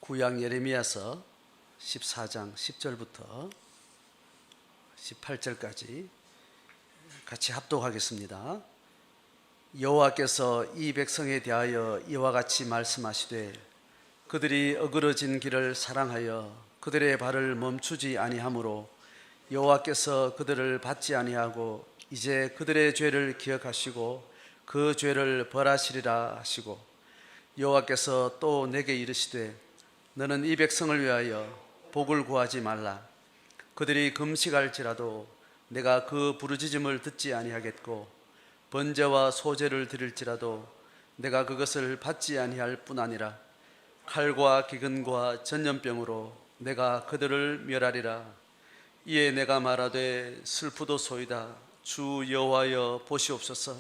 구약 예레미야서 14장 10절부터 18절까지 같이 합독하겠습니다. 여호와께서 이 백성에 대하여 이와 같이 말씀하시되 그들이 어그러진 길을 사랑하여 그들의 발을 멈추지 아니하므로 여호와께서 그들을 받지 아니하고 이제 그들의 죄를 기억하시고 그 죄를 벌하시리라 하시고, 여호와께서 또 내게 이르시되 너는 이 백성을 위하여 복을 구하지 말라. 그들이 금식할지라도 내가 그 부르짖음을 듣지 아니하겠고 번제와 소제를 드릴지라도 내가 그것을 받지 아니할 뿐 아니라 칼과 기근과 전염병으로 내가 그들을 멸하리라. 이에 내가 말하되 슬프도소이다. 주 여호와여 보시옵소서.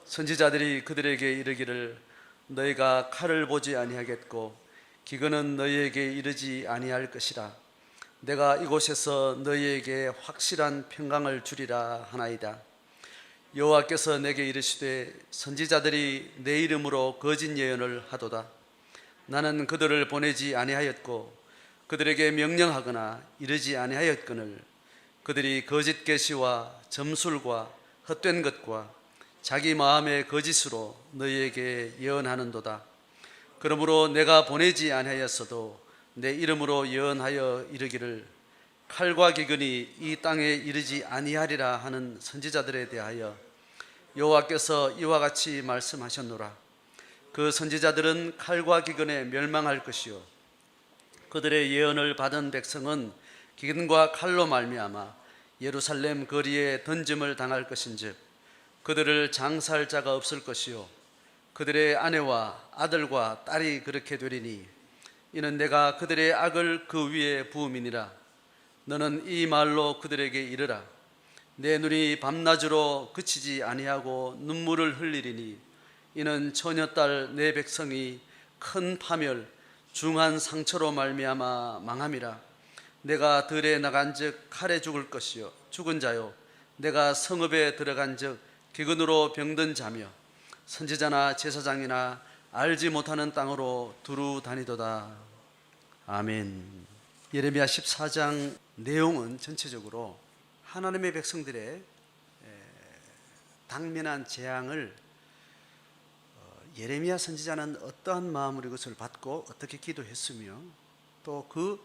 선지자들이 그들에게 이르기를 너희가 칼을 보지 아니하겠고 기근은 너희에게 이르지 아니할 것이라. 내가 이곳에서 너희에게 확실한 평강을 주리라 하나이다. 여호와께서 내게 이르시되 선지자들이 내 이름으로 거짓 예언을 하도다. 나는 그들을 보내지 아니하였고 그들에게 명령하거나 이르지 아니하였거늘 그들이 거짓 계시와 점술과 헛된 것과 자기 마음의 거짓으로 너희에게 예언하는도다. 그러므로 내가 보내지 아니하였어도 내 이름으로 예언하여 이르기를 칼과 기근이 이 땅에 이르지 아니하리라 하는 선지자들에 대하여 여호와께서 이와 같이 말씀하셨노라. 그 선지자들은 칼과 기근에 멸망할 것이요 그들의 예언을 받은 백성은 기근과 칼로 말미암아 예루살렘 거리에 던짐을 당할 것인즉 그들을 장사할 자가 없을 것이요 그들의 아내와 아들과 딸이 그렇게 되리니 이는 내가 그들의 악을 그 위에 부음이니라. 너는 이 말로 그들에게 이르라. 내 눈이 밤낮으로 그치지 아니하고 눈물을 흘리리니 이는 처녀딸 내 백성이 큰 파멸 중한 상처로 말미암아 망함이라. 내가 들에 나간즉 칼에 죽을 것이요 죽은 자요 내가 성읍에 들어간즉 기근으로 병든 자며 선지자나 제사장이나 알지 못하는 땅으로 두루 다니도다. 아멘. 예레미야 14장 내용은 전체적으로 하나님의 백성들의 당면한 재앙을 예레미야 선지자는 어떠한 마음으로 이것을 받고 어떻게 기도했으며 또 그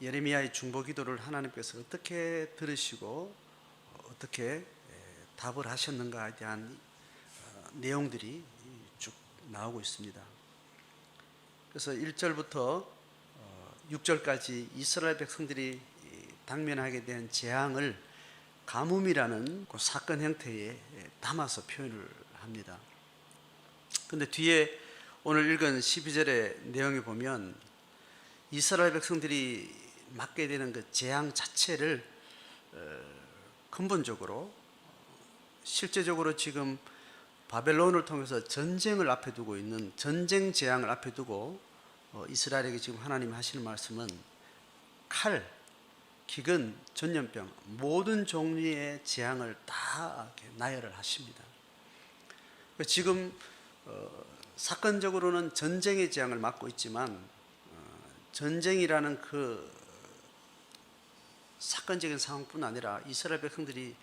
예레미야의 중보 기도를 하나님께서 어떻게 들으시고 어떻게 답을 하셨는가에 대한 내용들이 쭉 나오고 있습니다. 그래서 1절부터 6절까지 이스라엘 백성들이 당면하게 된 재앙을 가뭄이라는 그 사건 형태에 담아서 표현을 합니다. 근데 뒤에 오늘 읽은 12절의 내용에 보면 이스라엘 백성들이 맞게 되는 그 재앙 자체를 근본적으로 실제적으로 지금 바벨론을 통해서 전쟁을 앞에 두고 있는 전쟁 재앙을 앞에 두고 이스라엘에게 지금 하나님이 하시는 말씀은 칼, 기근, 전염병 모든 종류의 재앙을 다 나열을 하십니다. 지금 사건적으로는 전쟁의 재앙을 맞고 있지만 전쟁이라는 그 사건적인 상황뿐 아니라 이스라엘 백성들이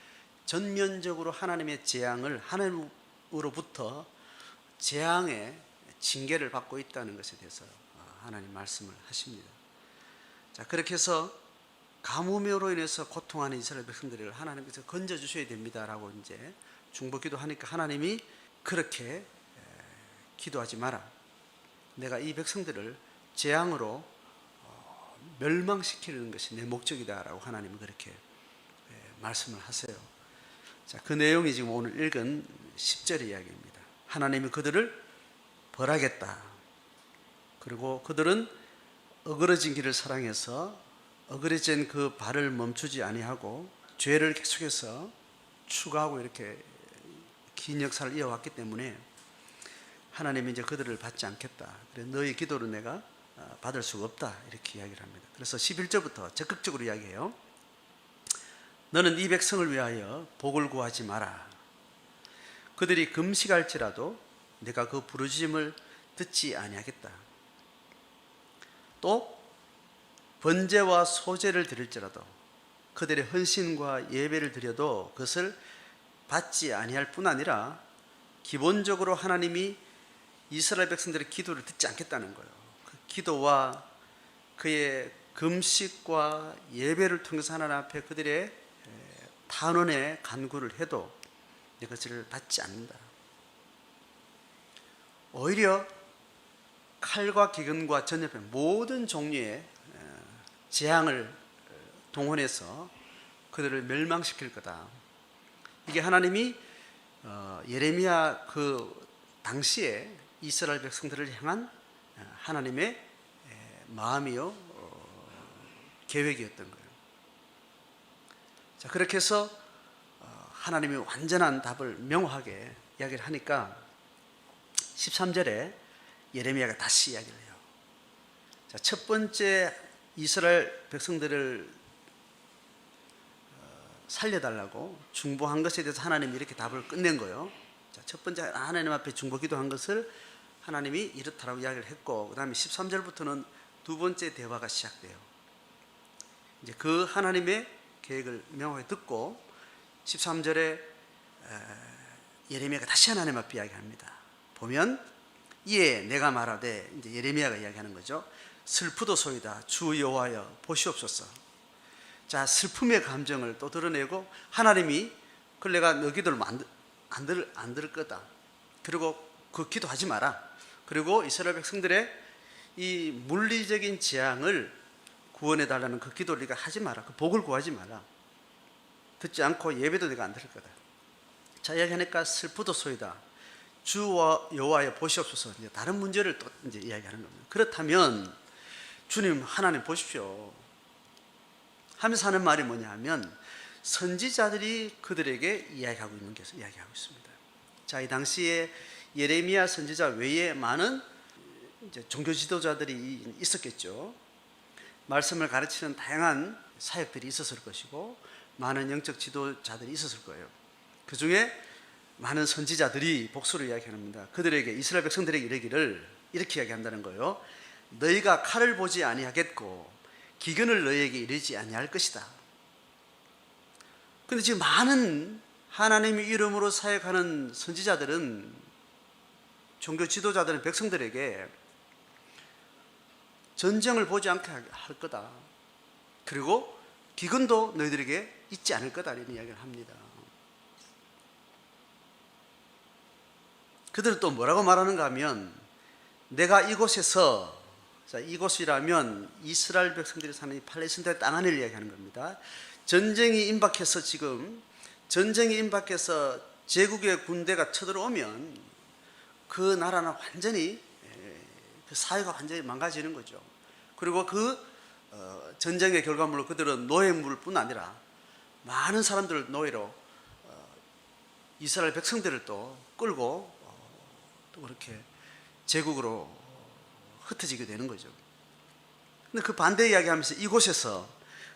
전면적으로 하나님의 재앙을 하나님으로부터 재앙의 징계를 받고 있다는 것에 대해서 하나님 말씀을 하십니다. 자, 그렇게 해서 가뭄으로 인해서 고통하는 이스라엘 백성들을 하나님께서 건져주셔야 됩니다라고 이제 중보 기도하니까 하나님이 그렇게 기도하지 마라. 내가 이 백성들을 재앙으로 멸망시키는 것이 내 목적이다라고 하나님은 그렇게 말씀을 하세요. 자, 그 내용이 지금 오늘 읽은 10절의 이야기입니다. 하나님이 그들을 벌하겠다. 그리고 그들은 어그러진 길을 사랑해서 어그러진 그 발을 멈추지 아니하고 죄를 계속해서 추가하고 이렇게 긴 역사를 이어왔기 때문에 하나님이 이제 그들을 받지 않겠다. 그래 너희 기도를 내가 받을 수가 없다. 이렇게 이야기를 합니다. 그래서 11절부터 적극적으로 이야기해요. 너는 이 백성을 위하여 복을 구하지 마라. 그들이 금식할지라도 내가 그 부르짖음을 듣지 아니하겠다. 또 번제와 소제를 드릴지라도 그들의 헌신과 예배를 드려도 그것을 받지 아니할 뿐 아니라 기본적으로 하나님이 이스라엘 백성들의 기도를 듣지 않겠다는 거예요. 그 기도와 그의 금식과 예배를 통해서 하나님 앞에 그들의 탄원의 간구를 해도 그것을 받지 않는다. 오히려 칼과 기근과 전염병 모든 종류의 재앙을 동원해서 그들을 멸망시킬 거다. 이게 하나님이 예레미야 그 당시에 이스라엘 백성들을 향한 하나님의 마음이요 계획이었던 거예요. 자, 그렇게 해서 하나님이 완전한 답을 명확하게 이야기를 하니까 13절에 예레미야가 다시 이야기를 해요. 자, 첫 번째 이스라엘 백성들을 살려달라고 중보한 것에 대해서 하나님이 이렇게 답을 끝낸 거예요. 자, 첫 번째 하나님 앞에 중보 기도한 것을 하나님이 이렇다라고 이야기를 했고, 그 다음에 13절부터는 두 번째 대화가 시작돼요. 이제 그 하나님의 계획을 명확히 듣고 13절에 예레미야가 다시 하나님 앞에 이야기합니다. 보면 이에 내가 말하되, 이제 예레미야가 이야기하는 거죠. 슬프도소이다 주 여호와여 보시옵소서. 자, 슬픔의 감정을 또 드러내고 하나님이 그걸 내가 너 기도를 안 들을 거다. 그리고 그 기도하지 마라. 그리고 이스라엘 백성들의 이 물리적인 재앙을 구원해 달라는 그 기도를 네가 하지 마라. 그 복을 구하지 마라. 듣지 않고 예배도 네가 안 들을 거다. 자, 이야기하니까 슬프도소이다 주 여호와여 보시옵소서. 이제 다른 문제를 또 이제 이야기하는 겁니다. 그렇다면 주님 하나님 보십시오 하면서 하는 말이 뭐냐 하면 선지자들이 그들에게 이야기하고 있는 것을 이야기하고 있습니다. 자, 이 당시에 예레미야 선지자 외에 많은 이제 종교 지도자들이 있었겠죠. 말씀을 가르치는 다양한 사역들이 있었을 것이고 많은 영적 지도자들이 있었을 거예요. 그 중에 많은 선지자들이 복수를 이야기합니다. 그들에게 이스라엘 백성들에게 이르기를 이렇게 이야기한다는 거예요. 너희가 칼을 보지 아니하겠고 기근을 너희에게 이르지 아니할 것이다. 그런데 지금 많은 하나님의 이름으로 사역하는 선지자들은, 종교 지도자들은 백성들에게 전쟁을 보지 않게 할 거다. 그리고 기근도 너희들에게 있지 않을 거다. 이런 이야기를 합니다. 그들은 또 뭐라고 말하는가 하면 내가 이곳에서, 자, 이곳이라면 이스라엘 백성들이 사는 이 팔레스타인 땅 안을 이야기하는 겁니다. 전쟁이 임박해서 제국의 군대가 쳐들어오면 그 나라는 완전히, 그 사회가 완전히 망가지는 거죠. 그리고 그 전쟁의 결과물로 그들은 노예물일 뿐 아니라 많은 사람들을 노예로 이스라엘 백성들을 또 끌고 또 그렇게 제국으로 흩어지게 되는 거죠. 근데 그 반대 이야기하면서 이곳에서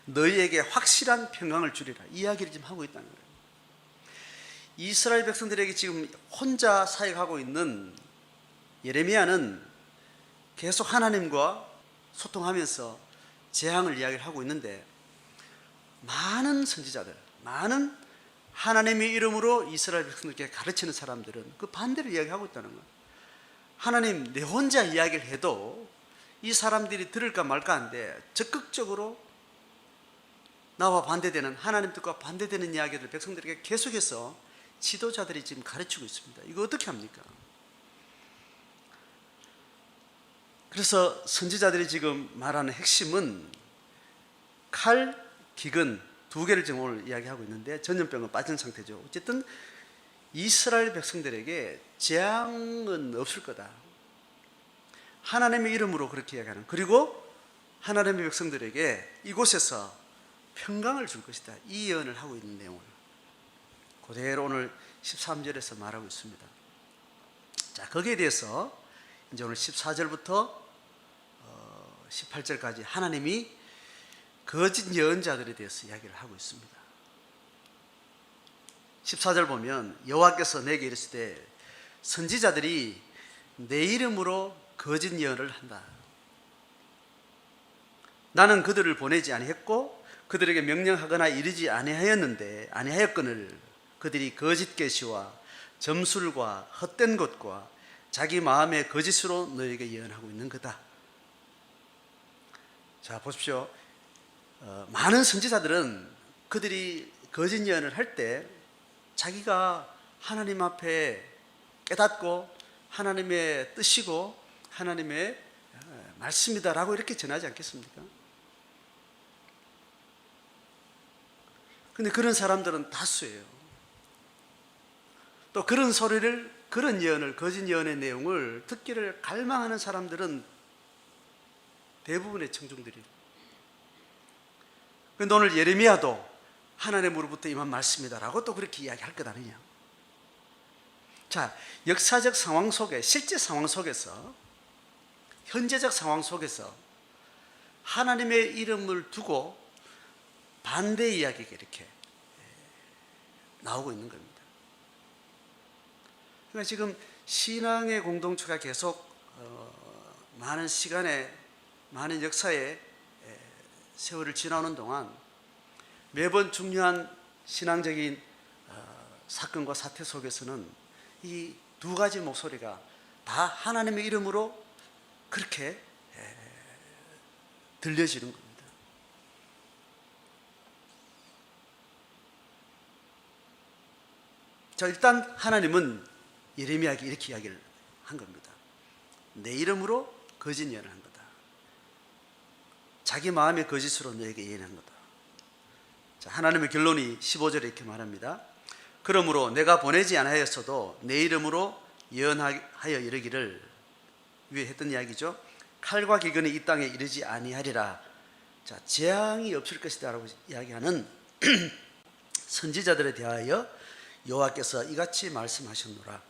너희에게 확실한 평강을 주리라 이야기를 지금 하고 있다는 거예요. 이스라엘 백성들에게 지금 혼자 사역하고 있는 예레미야는 계속 하나님과 소통하면서 재앙을 이야기를 하고 있는데, 많은 선지자들, 많은 하나님의 이름으로 이스라엘 백성들께 가르치는 사람들은 그 반대를 이야기하고 있다는 거예요. 하나님, 내 혼자 이야기를 해도 이 사람들이 들을까 말까 한데 적극적으로 나와 반대되는, 하나님 뜻과 반대되는 이야기를 백성들에게 계속해서 지도자들이 지금 가르치고 있습니다. 이거 어떻게 합니까? 그래서 선지자들이 지금 말하는 핵심은 칼, 기근 두 개를 지금 오늘 이야기하고 있는데 전염병은 빠진 상태죠. 어쨌든 이스라엘 백성들에게 재앙은 없을 거다. 하나님의 이름으로 그렇게 이야기하는, 그리고 하나님의 백성들에게 이곳에서 평강을 줄 것이다. 이 예언을 하고 있는 내용을 그대로 오늘 13절에서 말하고 있습니다. 자, 거기에 대해서 이제 오늘 14절부터 18절까지 하나님이 거짓 예언자들에 대해서 이야기를 하고 있습니다. 14절 보면 여호와께서 내게 이르시되 선지자들이 내 이름으로 거짓 예언을 한다. 나는 그들을 보내지 아니했고 그들에게 명령하거나 이르지 아니하였거늘 그들이 거짓 계시와 점술과 헛된 것과 자기 마음의 거짓으로 너에게 예언하고 있는 거다. 자, 보십시오. 많은 선지자들은 그들이 거짓 예언을 할 때 자기가 하나님 앞에 깨닫고 하나님의 뜻이고 하나님의 말씀이다라고 이렇게 전하지 않겠습니까? 근데 그런 사람들은 다수예요. 또 그런 소리를, 그런 예언을, 거짓 예언의 내용을 듣기를 갈망하는 사람들은 대부분의 청중들이에요. 그런데 오늘 예레미야도 하나님으로부터 임한 말씀이다라고 또 그렇게 이야기할 것 아니냐. 자, 역사적 상황 속에, 실제 상황 속에서, 현재적 상황 속에서 하나님의 이름을 두고 반대 이야기가 이렇게 나오고 있는 겁니다. 그러니까 지금 신앙의 공동체가 계속 많은 시간에, 많은 역사의 세월을 지나오는 동안 매번 중요한 신앙적인 사건과 사태 속에서는 이 두 가지 목소리가 다 하나님의 이름으로 그렇게 들려지는 겁니다. 자, 일단 하나님은 예레미야에게 이렇게 이야기를 한 겁니다. 내 이름으로 거짓 예언을 한 거다. 자기 마음의 거짓으로 너에게 예언한 거다. 자, 하나님의 결론이 15절에 이렇게 말합니다. 그러므로 내가 보내지 않았어도 내 이름으로 예언하여 이르기를, 위에 했던 이야기죠. 칼과 기근이 이 땅에 이르지 아니하리라. 자, 재앙이 없을 것이다라고 이야기하는 선지자들에 대하여 여호와께서 이같이 말씀하셨노라.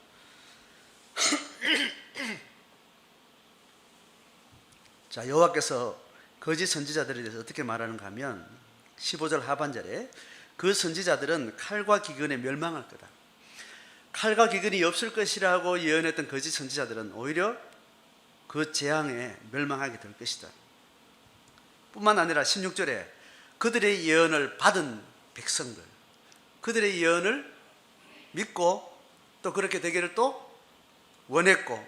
자, 여호와께서 거짓 선지자들에 대해서 어떻게 말하는가 하면 15절 하반절에 그 선지자들은 칼과 기근에 멸망할 거다. 칼과 기근이 없을 것이라고 예언했던 거짓 선지자들은 오히려 그 재앙에 멸망하게 될 것이다. 뿐만 아니라 16절에 그들의 예언을 받은 백성들, 그들의 예언을 믿고 또 그렇게 되기를 또 원했고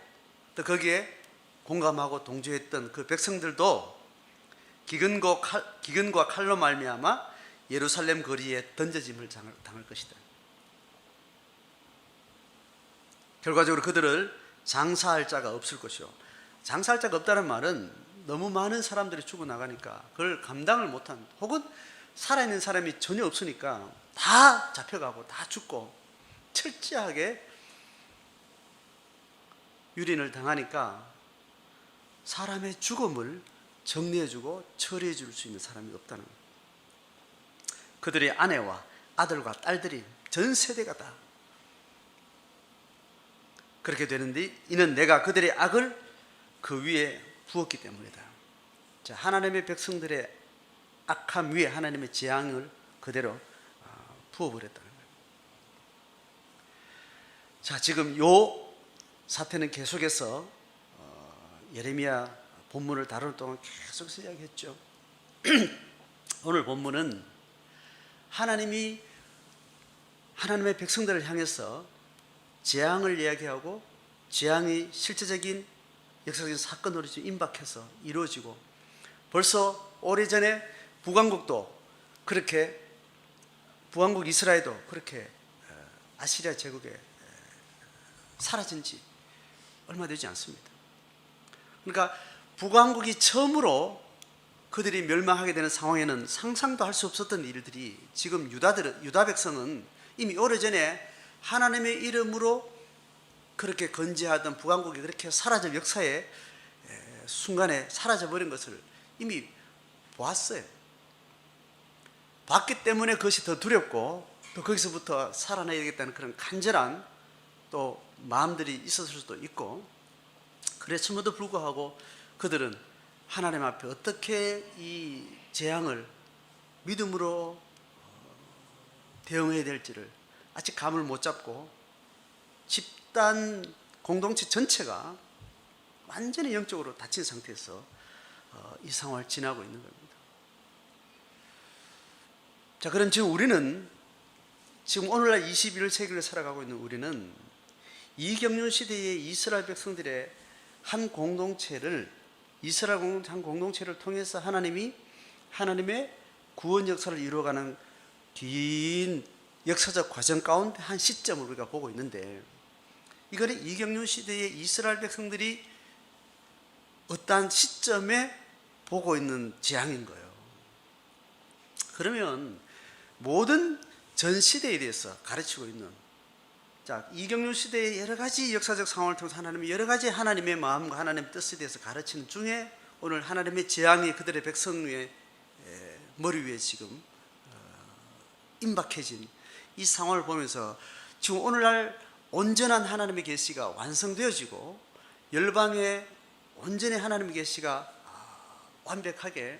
또 거기에 공감하고 동조했던 그 백성들도 기근과 칼로 말미암아 예루살렘 거리에 던져짐을 당할 것이다. 결과적으로 그들을 장사할 자가 없을 것이요. 장사할 자가 없다는 말은 너무 많은 사람들이 죽어나가니까 그걸 감당을 못한, 혹은 살아있는 사람이 전혀 없으니까 다 잡혀가고 다 죽고 철저하게 유린을 당하니까 사람의 죽음을 정리해주고 처리해줄 수 있는 사람이 없다는 거예요. 그들의 아내와 아들과 딸들이 전 세대가 다 그렇게 되는데 이는 내가 그들의 악을 그 위에 부었기 때문이다. 자, 하나님의 백성들의 악함 위에 하나님의 재앙을 그대로 부어버렸다는 거예요. 자, 지금 요 사태는 계속해서 예레미야 본문을 다룰 동안 계속해서 이야기했죠. 오늘 본문은 하나님이 하나님의 백성들을 향해서 재앙을 이야기하고 재앙이 실제적인 역사적인 사건으로 임박해서 이루어지고 벌써 오래전에 북왕국도 그렇게, 북왕국 이스라엘도 그렇게 아시리아 제국에 사라진 지 얼마 되지 않습니다. 그러니까 북왕국이 처음으로 그들이 멸망하게 되는 상황에는 상상도 할 수 없었던 일들이 지금 유다 백성은 이미 오래전에 하나님의 이름으로 그렇게 건재하던 북왕국이 그렇게 사라져, 역사의 순간에 사라져버린 것을 이미 보았어요. 봤기 때문에 그것이 더 두렵고 또 거기서부터 살아내야겠다는 그런 간절한 또 마음들이 있었을 수도 있고, 그랬음에도 불구하고 그들은 하나님 앞에 어떻게 이 재앙을 믿음으로 대응해야 될지를 아직 감을 못 잡고 집단 공동체 전체가 완전히 영적으로 닫힌 상태에서 이 상황을 지나고 있는 겁니다. 자, 그럼 지금 우리는 지금 오늘날 21세기를 살아가고 있는 우리는 이경륜 시대의 이스라엘 백성들의 한 공동체를 이스라엘 한 공동체를 통해서 하나님의 구원 역사를 이루어가는 긴 역사적 과정 가운데 한 시점을 우리가 보고 있는데, 이거는 이경륜 시대의 이스라엘 백성들이 어떠한 시점에 보고 있는 재앙인 거예요. 그러면 모든 전 시대에 대해서 가르치고 있는, 자, 이경륜 시대의 여러 가지 역사적 상황을 통해서 하나님이 여러 가지 하나님의 마음과 하나님의 뜻에 대해서 가르치는 중에 오늘 하나님의 재앙이 그들의 백성 위에 머리 위에 지금 임박해진 이 상황을 보면서 지금 오늘날 온전한 하나님의 계시가 완성되어지고 열방에 온전히 하나님의 계시가 완벽하게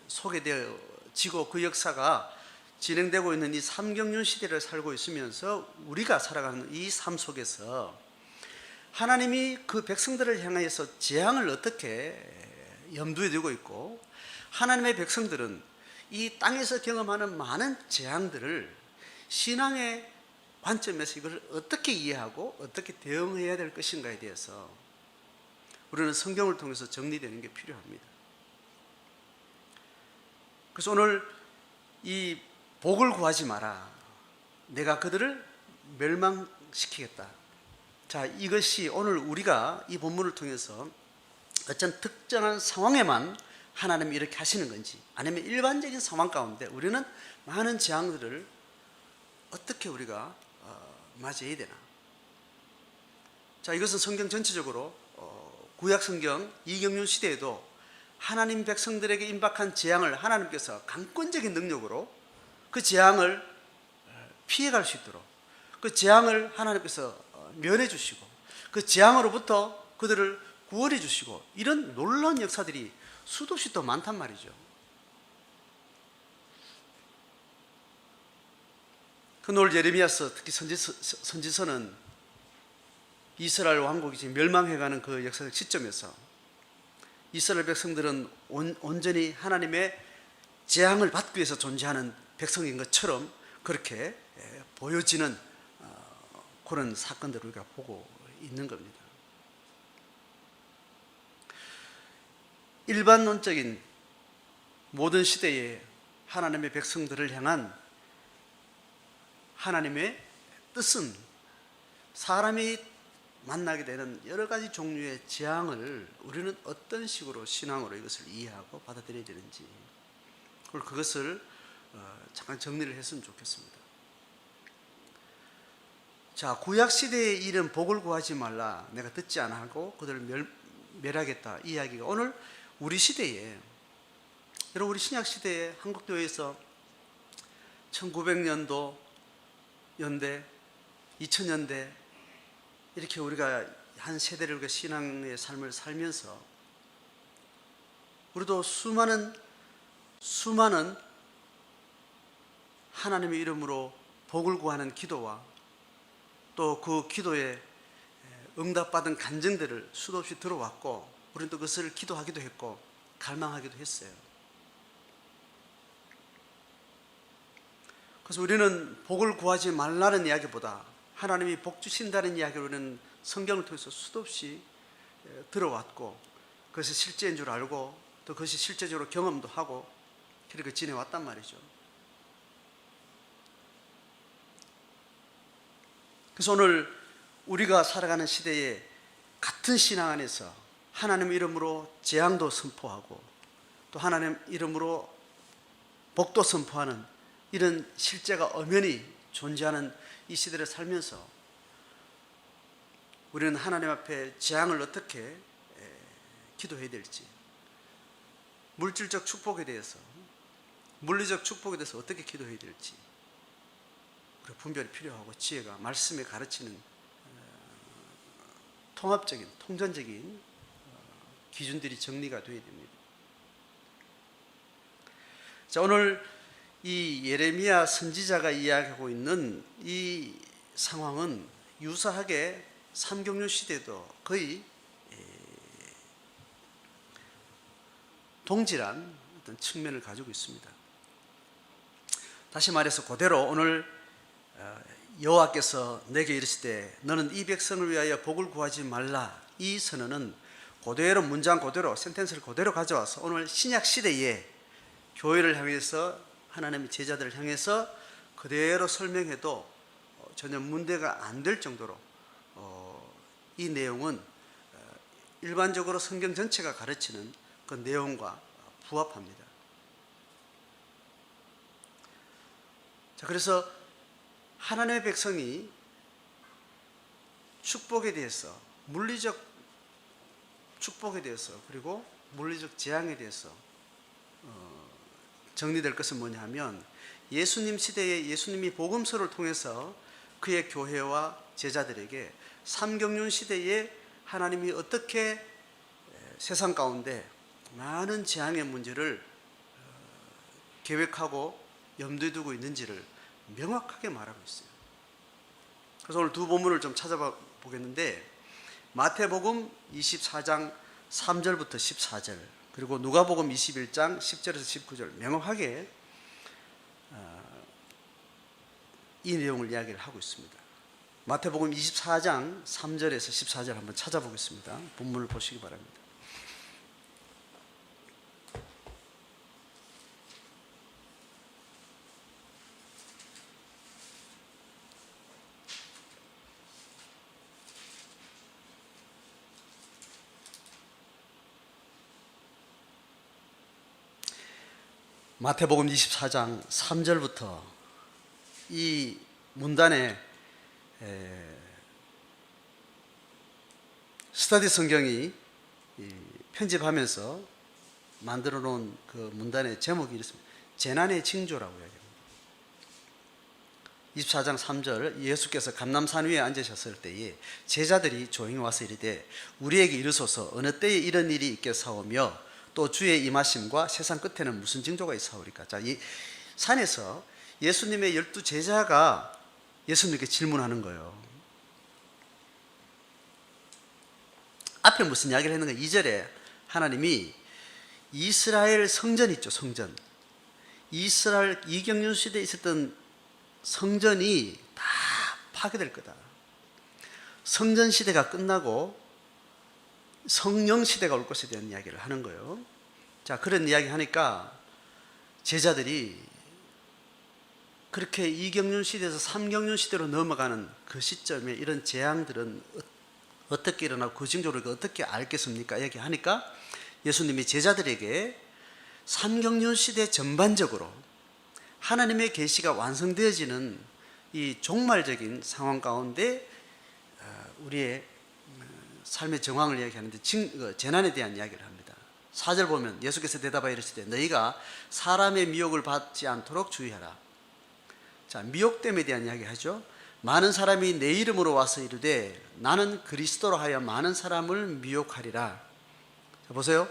소개되어지고 그 역사가 진행되고 있는 이 삼경륜 시대를 살고 있으면서 우리가 살아가는 이 삶 속에서 하나님이 그 백성들을 향해서 재앙을 어떻게 염두에 두고 있고, 하나님의 백성들은 이 땅에서 경험하는 많은 재앙들을 신앙의 관점에서 이걸 어떻게 이해하고 어떻게 대응해야 될 것인가에 대해서 우리는 성경을 통해서 정리되는 게 필요합니다. 그래서 오늘 이 복을 구하지 마라, 내가 그들을 멸망시키겠다. 자, 이것이 오늘 우리가 이 본문을 통해서 어떤 특정한 상황에만 하나님이 이렇게 하시는 건지, 아니면 일반적인 상황 가운데 우리는 많은 재앙들을 어떻게 우리가 맞이해야 되나. 자, 이것은 성경 전체적으로 구약 성경 이경륜 시대에도 하나님 백성들에게 임박한 재앙을 하나님께서 강권적인 능력으로 그 재앙을 피해갈 수 있도록 그 재앙을 하나님께서 면해 주시고 그 재앙으로부터 그들을 구원해 주시고, 이런 놀라운 역사들이 수도 없이 또 많단 말이죠. 그 오늘 예레미야서, 특히 선지서는 이스라엘 왕국이 지금 멸망해가는 그 역사적 시점에서 이스라엘 백성들은 온전히 하나님의 재앙을 받기 위해서 존재하는 백성인 것처럼 그렇게 보여지는 그런 사건들을 우리가 보고 있는 겁니다. 일반론적인 모든 시대에 하나님의 백성들을 향한 하나님의 뜻은 사람이 만나게 되는 여러 가지 종류의 재앙을 우리는 어떤 식으로 신앙으로 이것을 이해하고 받아들여야 되는지, 그것을 잠깐 정리를 했으면 좋겠습니다. 자, 구약 시대의 일은 복을 구하지 말라, 내가 듣지 않아 하고 그들을 멸하겠다, 이 이야기가 오늘 우리 시대에, 여러분 우리 신약 시대에 한국교회에서 1900년도 연대 2000년대 이렇게 우리가 한 세대를 우리가 신앙의 삶을 살면서 우리도 수많은 하나님의 이름으로 복을 구하는 기도와 또 그 기도에 응답받은 간증들을 수도 없이 들어왔고, 우리는 또 그것을 기도하기도 했고 갈망하기도 했어요. 그래서 우리는 복을 구하지 말라는 이야기보다 하나님이 복 주신다는 이야기를 우리는 성경을 통해서 수도 없이 들어왔고, 그것이 실제인 줄 알고 또 그것이 실제적으로 경험도 하고 그렇게 지내왔단 말이죠. 그래서 오늘 우리가 살아가는 시대에 같은 신앙 안에서 하나님 이름으로 재앙도 선포하고 또 하나님 이름으로 복도 선포하는 이런 실제가 엄연히 존재하는 이 시대를 살면서 우리는 하나님 앞에 재앙을 어떻게 기도해야 될지, 물질적 축복에 대해서, 물리적 축복에 대해서 어떻게 기도해야 될지 분별이 필요하고, 지혜가 말씀에 가르치는 통합적인 통전적인 기준들이 정리가 되어야 됩니다. 자, 오늘 이 예레미야 선지자가 이야기하고 있는 이 상황은 유사하게 삼경륜 시대도 거의 동질한 어떤 측면을 가지고 있습니다. 다시 말해서 그대로 오늘 여호와께서 내게 이르시되 너는 이 백성을 위하여 복을 구하지 말라, 이 선언은 그대로 문장 그대로 센텐스를 그대로 가져와서 오늘 신약 시대에 교회를 향해서 하나님의 제자들을 향해서 그대로 설명해도 전혀 문제가 안 될 정도로 이 내용은 일반적으로 성경 전체가 가르치는 그 내용과 부합합니다. 자, 그래서 하나님의 백성이 축복에 대해서, 물리적 축복에 대해서, 그리고 물리적 재앙에 대해서 정리될 것은 뭐냐 하면, 예수님 시대에 예수님이 복음서를 통해서 그의 교회와 제자들에게 삼경륜 시대에 하나님이 어떻게 세상 가운데 많은 재앙의 문제를 계획하고 염두에 두고 있는지를 명확하게 말하고 있어요. 그래서 오늘 두 본문을 좀 찾아보겠는데, 마태복음 24장 3절부터 14절, 그리고 누가복음 21장 10절에서 19절 명확하게 이 내용을 이야기를 하고 있습니다. 마태복음 24장 3절에서 14절 한번 찾아보겠습니다. 본문을 보시기 바랍니다. 마태복음 24장 3절부터 이 문단에 스터디 성경이 편집하면서 만들어 놓은 그 문단의 제목이 이렇습니다. 재난의 징조라고 이야기합니다. 24장 3절, 예수께서 감람산 위에 앉으셨을 때에 제자들이 조용히 와서 이르되 우리에게 이르소서 어느 때에 이런 일이 있겠사오며 또 주의 임하심과 세상 끝에는 무슨 징조가 있사오리까. 자, 이 산에서 예수님의 12 제자가 예수님께 질문하는 거예요. 앞에 무슨 이야기를 했는가? 2절에 하나님이 이스라엘 성전 있죠, 성전. 이스라엘 이경륜 시대에 있었던 성전이 다 파괴될 거다. 성전 시대가 끝나고 성령 시대가 올 것에 대한 이야기를 하는 거예요. 자, 그런 이야기 하니까 제자들이 그렇게 이경륜 시대에서 삼경륜 시대로 넘어가는 그 시점에 이런 재앙들은 어떻게 일어나고 그 징조를 어떻게 알겠습니까? 얘기하니까 예수님이 제자들에게 삼경륜 시대 전반적으로 하나님의 계시가 완성되어지는 이 종말적인 상황 가운데 우리의 삶의 정황을 이야기하는데 재난에 대한 이야기를 합니다. 4절 보면 예수께서 대답하여 이르시되 너희가 사람의 미혹을 받지 않도록 주의하라. 자, 미혹됨에 대한 이야기 하죠. 많은 사람이 내 이름으로 와서 이르되 나는 그리스도로 하여 많은 사람을 미혹하리라. 자, 보세요.